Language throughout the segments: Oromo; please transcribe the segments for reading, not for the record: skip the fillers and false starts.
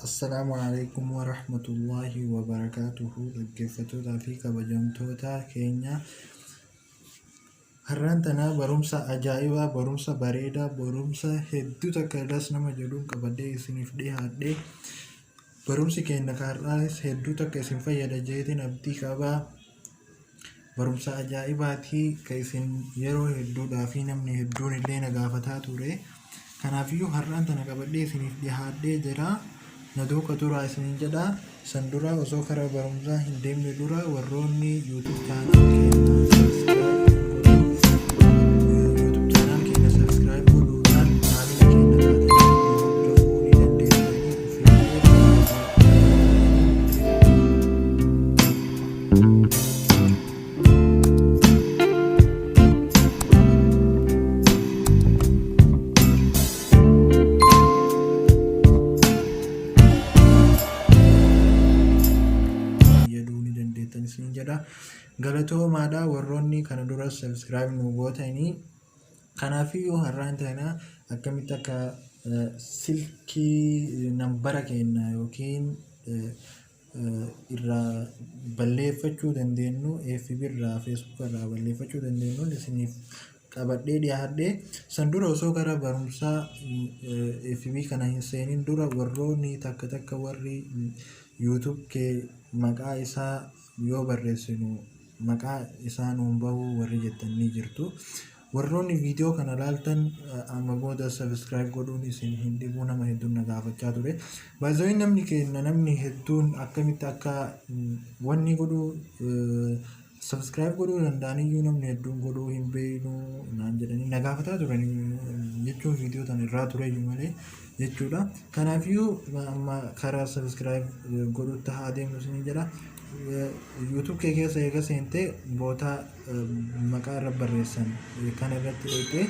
Assalamualaikum warahmatullahi wabarakatuh. Dhaggeeffattoota fi kabajamtoota keenya har'aan tanaa barumsa ajaa'ibaa, barumsa bareedaa, barumsa hedduu takka irras nama jedhuun qabadhee isiniif dhiyaadhe. Barumsi keenya har'aas hedduu takka isin fayyada jeetiin abdii qabaa. Barumsa ajaa'ibaati kan isin yeroo hedduudhaa fi namni hedduun illee na gaafataa ture. Kanaafiyyuu har'aan tana qabadhee isiniif dhiyaadhee jira. Na duuka turaa isiniin jedha. San dura osoo karaa barumsaa hin deemne dura warroonni YouTube keenya subscribe godhuudhaan maamila keenya taatanii hordofuu ni dandeessanii galatoomaadha warroonni kana dura subscribe nu gootanii. Kanaafiyyuu har'aan tana akkamitti akka silkii nambara keenya yookiin irraa balleeffachuu dandeenyu FB irraa Facebook irraa balleeffachuu dandeenyu isiniif qabadhee dhiyaadhe. San dura osoo gara barumsaa FB kana hin seenin dura warroonni takka warri YouTube kee maqaa isaa yoo barreessinu maqaa isaa nuun bahuu warri jettanii jirtu. Warroonni viidiyoo kana laaltan amma booda subscribe godhuun isin hin dhibuu, nama hedduun na gaafachaa ture. Baay'ee namni hedduun akkamitti akka wanni godhuu subscribe godhuu danda'aniyyuu namni hedduun godhuu hin beeknu naan jedhanii na gaafataa turan jechuun viidiyoo tana irraa tureyyuu malee jechuudha. Kanaafiyyuu amma karaa subscribe godhutti haa deemnu isin jedha. YouTube kee keessa eega seentee boota maqaa irra barreessan kan irratti dhaqxee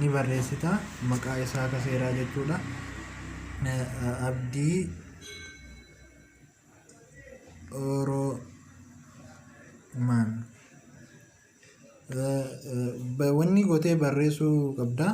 ni barreessita maqaa isaa akka seeraa jechuudha. Abdii Oromaan wanni gootee barreessuu qabda.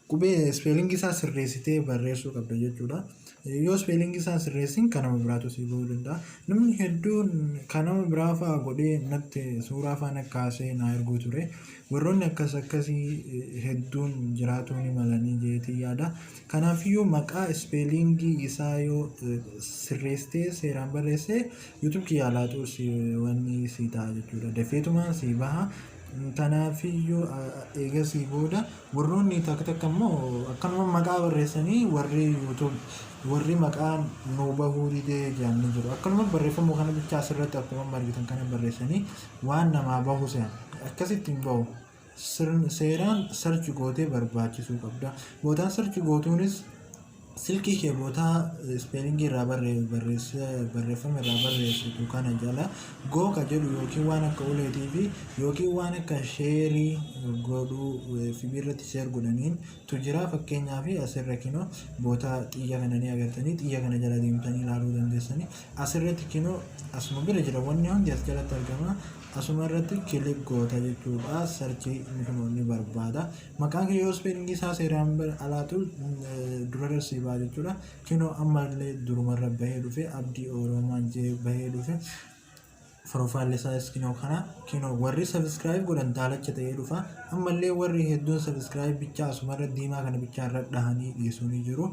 Qubee spelling isaa sirreessitee barreessuu qabda jechuudha. Yoo spelling isaa sirreessin kanama biraatu si bahuu danda'a. Namni hedduun kanama biraa fa'aa godhee natti suuraa faana kaasee na erguu ture. Warroonni akkasii hedduun jiraatuu ni malanii jeetii yaada. Kanaafiyyuu maqaa spellingii isaa yoo sirreessitee seeraan barreessee YouTube kiyyaa laatuus wanni si ta'a jechuudha. Dafeetumaan si baha. Kanaafiyyuu eegasii booda warroonni takka immoo akkanuma maqaa barreessanii warri maqaa nuu bahuu didee jedhanii jiru. Akkanuma barreeffamuu kana bichaa asirratti akkuma argitan kana barreessanii waan namaa bahu se'an akkasitti hin bahu. Seeraan sarchi gootee barbaachisuu qabda. Bootaan sarchi gootuunis silkii kee bootaa spellingii irraa barreeffame irraa barreessitu kana jala gooka jedhu yookiin waan akka uleetii fi yookiin waan akka sheerii godhuu FB irratti sheer godhaniin tu jira. Fakkeenyaaf asirra kinoo bootaa xiyya kana ni agartanii xiyya kana jala deemtanii ilaaluu dandeessanii. Asirratti kinoo asuma bira jira wanni hundi as jalatti argama. Asuma irratti kilik goota jechuudha. Sarchii ni barbaada. Maqaan kee yoo spelling isaa seeraan alaatu durarra si ba'a jechuudha. Kinoo ammallee durumarra bahee dhufe Abdii Oromaan jee bahee dhufe. Profaayilii isaas kinoo kana kinoo warri subscribe godhan daalacha ta'ee dhufa. Ammallee warri hedduun subscribe bichaa asumarra diimaa kana bichaa irra dhahanii dhiisuu ni jiru.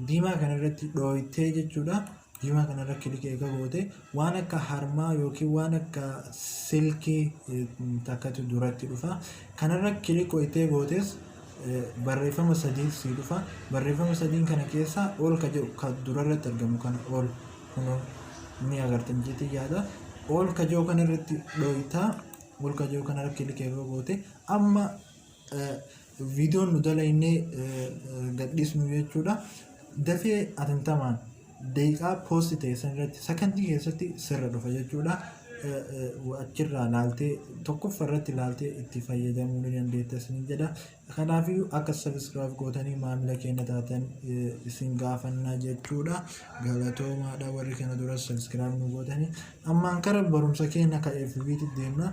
Diimaa kana irratti dhooytee jechuudha. Diimaa kanarra kilik eega goote waan akka harmaa yookiin waan akka silkii takkatu duratti dhufa. Kanarra kilik gootee gootes barreeffama sadii si dhufa. Barreeffama sadiin kana keessa ol ka jedhu kan durarratti argamu kana ol ni agartan jeetii yaada. Ol ka jedhu kanarratti dhooytaa ol ka jedhu kanarra kilik eega goote amma viidiyoon nu dalaynee gadhiisnu jechuudha. Dafee atantamaan daqiiqaa poosti ta'e sanirratti sakandii keessatti sirra dhufa jechuudha. Achirraa laaltee tokkoffaa irratti laaltee itti fayyadamuu ni dandeetta isin jedha. Kanaafiyyuu akka subscribe gootanii maamila keenya taatan isin gaafannaa jechuudha. Galatoomaadha warri kana dura subscribe nu gootanii. Ammaan kara barumsa keenya akka FB'tti deemna.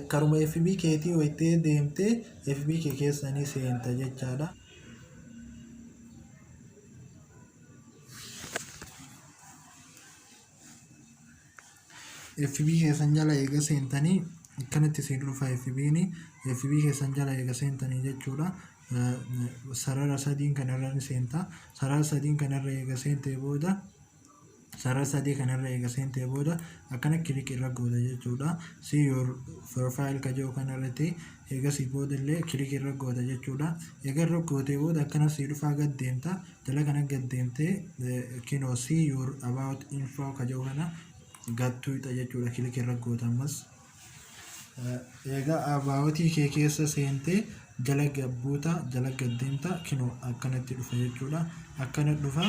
Karuma FB keetii wayitee deemtee FB kee keessanii seenta jechaadha. FB keessan jala eega seentanii akkanatti isin dhufa FB keessan jala eega seentanii jechuudha. Sarara sadiin kanarra ni seenta. Sarara sadiin kanarra eega seentee booda sarara sadii kanarra eega seentee booda akkana kilik irra goota jechuudha. See your profile ka jiru kanarratti eegasii booda illee kilik irra goota jechuudha. Eega irra gootee booda akkana sii dhufaa gad deemta. Jala kana gad deemtee kinoo see your about info ka jiru kana gattuu ixa jechuudha. Kilik irra goota ammas. Egaa abaawotii kee keessa seentee jala gabbuuta jala gad deemta kinoo akkanatti dhufa jechuudha. Akkana dhufa.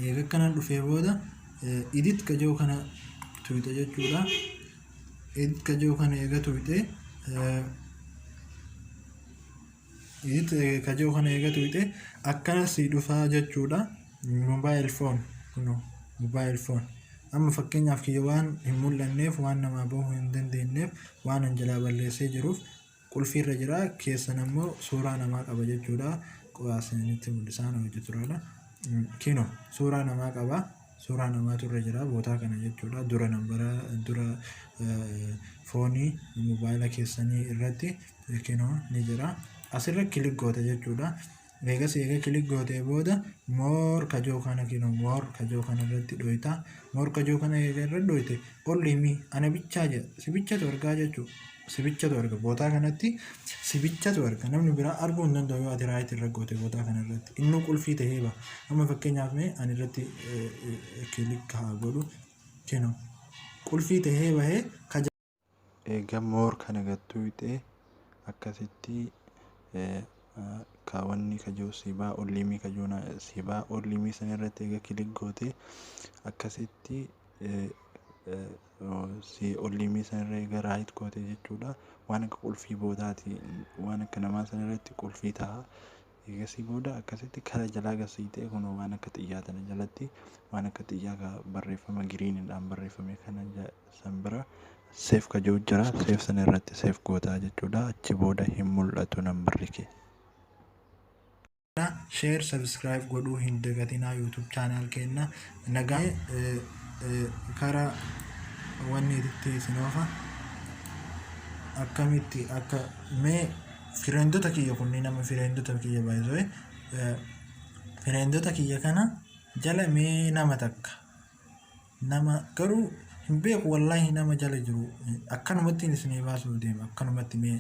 Eega akkana dhufee booda edit ka jiru kana tuyita jechuudha. Edit ka jiru kana eega tuyite edit ka jiru kana eega tuyite akkana sii dhufaa jechuudha. Mobile phone kunoo mobile phone. Amma fakkeenyaaf kiyya waan hin mul'anneef waan namaa bahuu hin dandeenyeef waan an jalaa balleessee jiruuf qulfii irra jira. Keessan ammoo suuraa namaa qaba jechuudha. Qoraasanitti mul'isaan hojjetu turaadha. Kino suuraa namaa qaba. Suuraa namaatu irra jira bootaa kana jechuudha. Dura nambara dura foonii mobaayila keessanii irratti kino ni jira. Asirra kilik goota jechuudha. Eegas eega kilik gootee booda moor kajoo kana kino moor kajoo kana irratti dhoyita. Moor kajoo kana eega irra dhoyite ollimi ana bichaa jedha. Sibichatu argaa jechuudha. Sibichatu arga bootaa kanatti sibichatu arga. Namni biraa arguu hin danda'u yoo ati raayit irra goote bootaa kana irratti. Innuu qulfii ta'ee ba'a. Amma fakkeenyaaf mee ani irratti kilik haa godhu kino qulfii ta'ee bahee kaja. Eega moor kana gattuu ta'e akkasitti kaawwanni kajoo sibaa ollimii kajoona sibaa ollimii sana irratti eega kilik goote akkasitti si ollimii sana irra eega raayit goote jechuudha. Waan akka qulfii boodaati waan akka namaa sana irratti qulfii ta'a. Eegasii booda akkasitti kara jalaa gasiitee kun waan akka xiyyaa tana jalatti waan akka xiyyaa barreeffama giriinidhaan barreeffame kana san bira seef kajoo jira. Seef sana irratti seef gootaa jechuudha. Achi booda hin mul'atu nambarri kee. Share subscribe godhuu hin dagatinaa YouTube channel kenna nagaa karaa wanni itti isinoofa akkamitti akka mee fireendota kiyya kunniin nama fireendota kiyya baay'ee fireendota kiyya kana jala mee nama takka nama garuu hin beeku wallaahi nama jala jiru akkanumatti isinii baasuu deema akkanumatti mee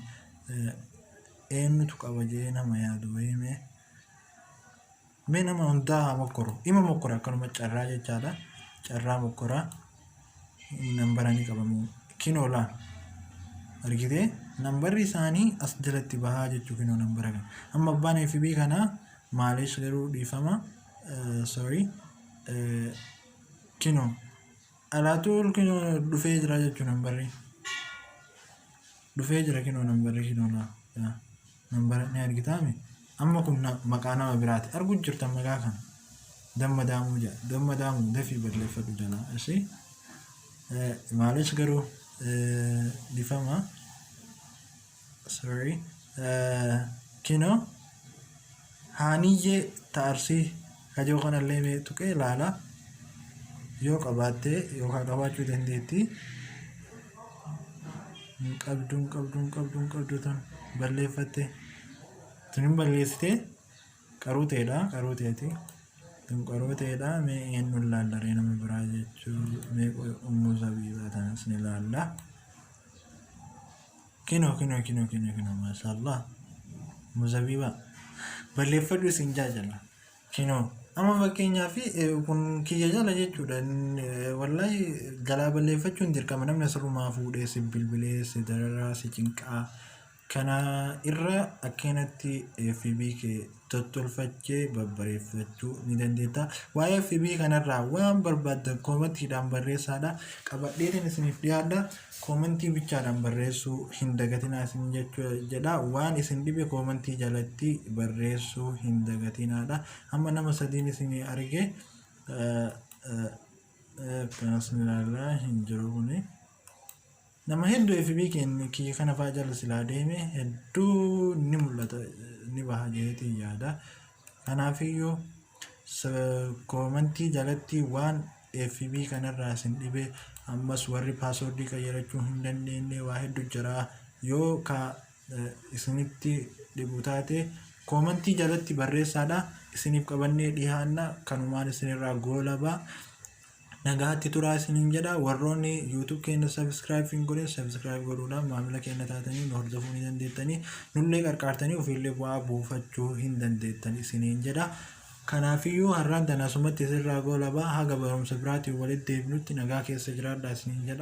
eenyutu qaba jee nama yaadu mee nama hundaa haa mokkoro ima mokkora akkanuma carraa jechaadha. Carraa mokkoraa nambaranii qabamu kinoolaan argitee nambarri isaanii as jalatti bahaa jechuu kinoo nambara kana. Amma abbaan FB kana maaliif garuu dhiifama sorry kinoo alaatuu kinoo dhufee jira jechuu nambarri dhufee jira kinoo nambarri kinoolaan nambara ni argitaami. Amma kun maqaa nama biraati arguu jirtan maqaa kana damma daamuu jedha damma daamuu dafii balleeffadhu jalaa ishee maaliif garuu dhiifama sorry kinoo haaniyyee ta'arsii kajoo kanallee mee tuqee ilaala yoo qabaattee yookaan qabaachuu dandeetti qabdu tan balleeffatte tunin balleessite qaruu ta'eeti tun qaruu ta'eedha. Mee eenyu ilaallaree nama biraa jechuu mee ummuu zabiibaa tanas ni ilaalla. Kinoo maashaallah muzabiibaa balleeffadhu isin jaajalla kinoo. Amma fakkeenyaaf kun kiyya jala jechuudha. Wallaahi jalaa balleeffachuun dirqama namni asirrumaa fuudhee si bilbilee si dararaa si cinqaa kana irra akkanatti FB kee tottolfachee babbareeffachuu ni dandeetta. Waa'ee FB kanarraa waan barbaaddan koomentiidhaan barreessaadha. Qabadheetiin isiniif dhiyaadha. Koomentii bichaadhaan barreessuu hin dagatinaa isin jedha. Waan isin dhibe koomentii jalatti barreessuu hin dagatinaadha. Amma nama sadiin isin arge kanas ilaalaa hin jiru kuni. Nama hedduu FB kiyya kana fa'aa jala silaa deeme hedduu ni mul'ata ni baha jeetii yaada. Kanaafiyyuu koomentii jalatti waan FB kanarraa isin dhibe ammas warri paaswordii qayyarachuu hin dandeenye waa hedduu jira. Yoo ka isinitti dhibu taate koomentii jalatti barreessaadha, isiniif qabannee dhiyaanna. Kanumaan isinirraa goolabaa. Nagaatti turaa isiniin jedha. Warroonni YouTube keenya subscribe hin godhin subscribe godhuudhaan maamila keenya taatanii nu hordofuu ni dandeettanii, nullee qarqaartanii ofiillee bu'aa buufachuu hin dandeettan isiniin jedha. Kanaafiyyuu har'aan tana asumatti isinirraa goolabaa. Haga barumsa biraatiin walitti deebinutti nagaa keessa jiraadhaa isiniin jedha.